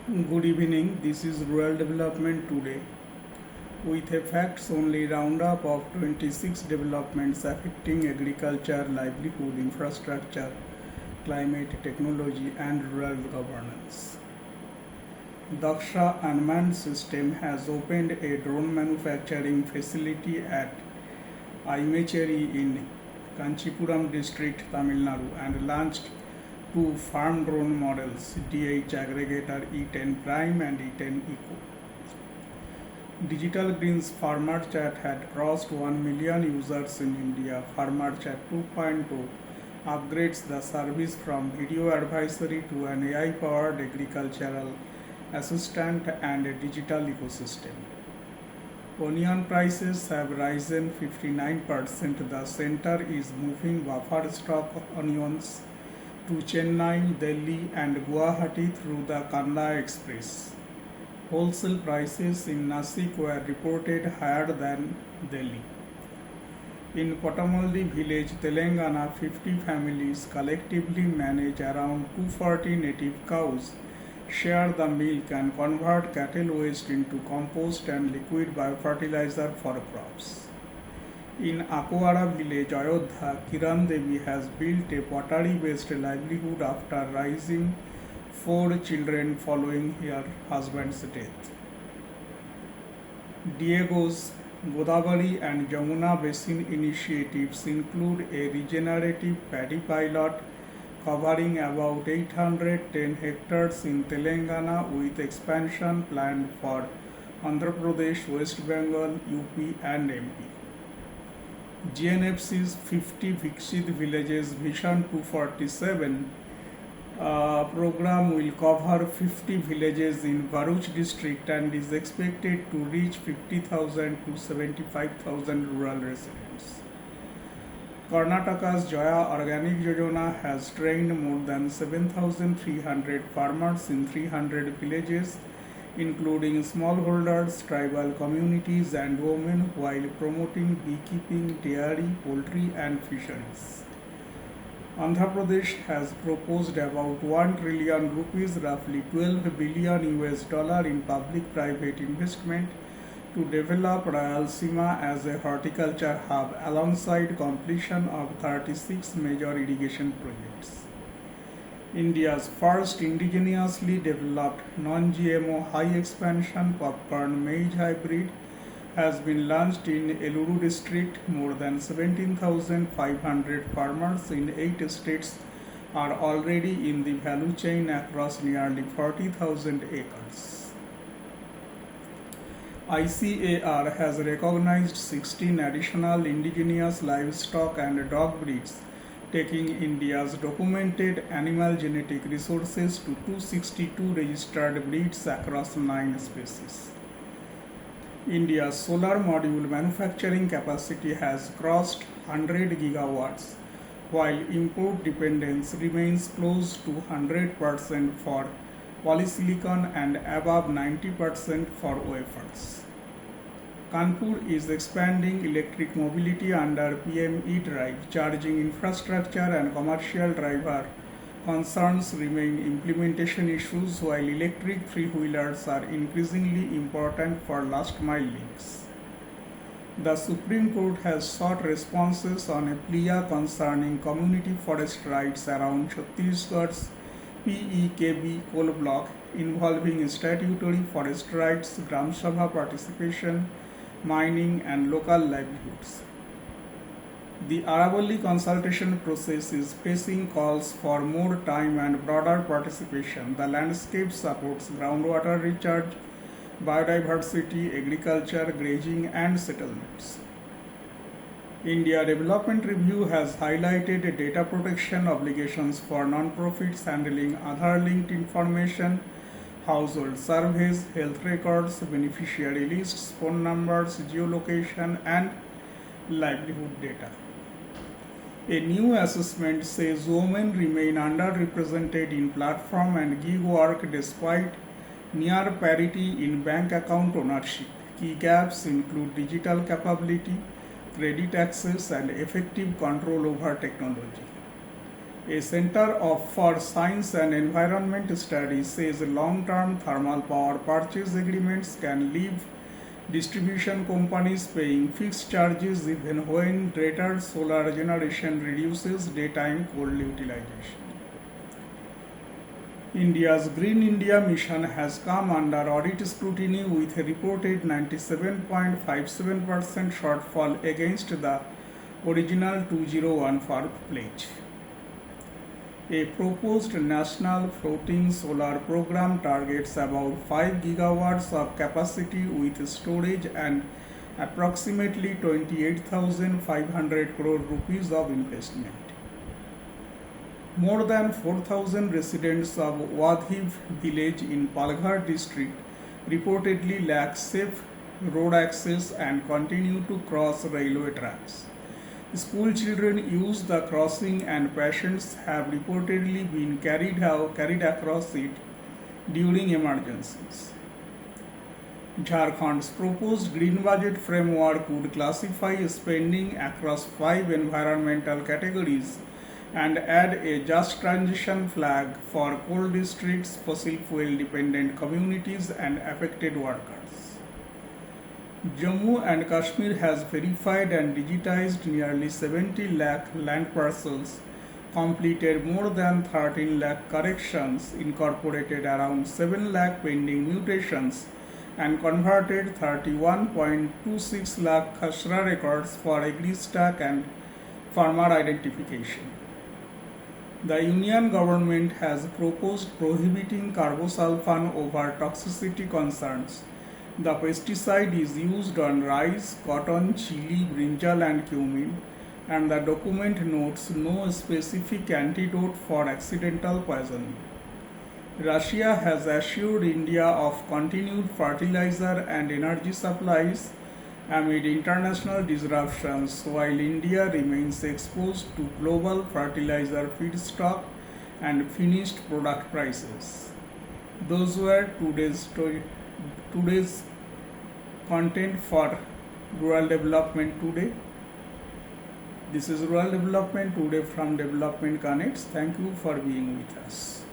Good evening, this is Rural Development Today with a facts only roundup of 26 developments affecting agriculture, livelihood, infrastructure, climate, technology, and rural governance. Daksha Unmanned System has opened a drone manufacturing facility at Aimecheri in Kanchipuram district, Tamil Nadu, and launched two farm drone models DH Aggregator E10 Prime and E10 Eco. Digital Greens Farmer Chat had crossed 1 million users in India. Farmer Chat 2.0 upgrades the service from video advisory to an AI powered agricultural assistant and a digital ecosystem. Onion prices have risen 59%. The center is moving buffer stock onions to Chennai, Delhi, and Guwahati through the Kanda Express. Wholesale prices in Nasik were reported higher than Delhi. In Kotamaldi village, Telangana, 50 families collectively manage around 240 native cows, share the milk, and convert cattle waste into compost and liquid biofertilizer for crops. In Akwara village, Ayodhya, Kiran Devi has built a pottery-based livelihood after raising 4 children following her husband's death. Diego's Godavari and Jamuna Basin initiatives include a regenerative paddy pilot covering about 810 hectares in Telangana with expansion planned for Andhra Pradesh, West Bengal, UP and MP. GNFC's 50 Viksit Villages Vision 247 program will cover 50 villages in Bharuch district and is expected to reach 50,000 to 75,000 rural residents. Karnataka's Jaya Organic Yojana has trained more than 7,300 farmers in 300 villages, including smallholders, tribal communities, and women, while promoting beekeeping, dairy, poultry, and fisheries. Andhra Pradesh has proposed about 1 trillion rupees, roughly 12 billion US dollar in public-private investment to develop Rayalaseema as a horticulture hub alongside completion of 36 major irrigation projects. India's first indigenously developed non-GMO high-expansion popcorn maize hybrid has been launched in Eluru district. More than 17,500 farmers in 8 states are already in the value chain across nearly 40,000 acres. ICAR has recognized 16 additional indigenous livestock and dog breeds, taking India's documented animal genetic resources to 262 registered breeds across 9 species. India's solar module manufacturing capacity has crossed 100 gigawatts, while import dependence remains close to 100% for polysilicon and above 90% for wafers. Kanpur is expanding electric mobility under PM E-Drive. Charging infrastructure and commercial driver concerns remain implementation issues, while electric three-wheelers are increasingly important for last-mile links. The Supreme Court has sought responses on a plea concerning community forest rights around Chhattisgarh's PEKB coal block, involving statutory forest rights, Gram Sabha participation, mining, and local livelihoods. The Aravali consultation process is facing calls for more time and broader participation. The landscape supports groundwater recharge, biodiversity, agriculture, grazing, and settlements. India Development Review has highlighted data protection obligations for non-profits handling Aadhaar-linked information, household surveys, health records, beneficiary lists, phone numbers, geolocation, and livelihood data. A new assessment says women remain underrepresented in platform and gig work despite near parity in bank account ownership. Key gaps include digital capability, credit access, and effective control over technology. A Center for Science and Environment Studies says long-term thermal power purchase agreements can leave distribution companies paying fixed charges even when greater solar generation reduces daytime coal utilization. India's Green India mission has come under audit scrutiny with a reported 97.57% shortfall against the original 2014 pledge. A proposed national floating solar program targets about 5 gigawatts of capacity with storage and approximately 28,500 crore rupees of investment. More than 4,000 residents of Wadhiv village in Palghar district reportedly lack safe road access and continue to cross railway tracks. School children use the crossing and patients have reportedly been carried across it during emergencies. Jharkhand's proposed green budget framework would classify spending across 5 environmental categories and add a just transition flag for coal districts, fossil fuel dependent communities, and affected workers. Jammu and Kashmir has verified and digitized nearly 70 lakh land parcels, completed more than 13 lakh corrections, incorporated around 7 lakh pending mutations, and converted 31.26 lakh khasra records for AgriStack and farmer identification. The Union government has proposed prohibiting carbosulfan over toxicity concerns. The pesticide is used on rice, cotton, chili, brinjal, and cumin, and the document notes no specific antidote for accidental poisoning. Russia has assured India of continued fertilizer and energy supplies amid international disruptions, while India remains exposed to global fertilizer feedstock and finished product prices. Those were today's content for Rural Development Today. This is Rural Development Today from Development Connects. Thank you for being with us.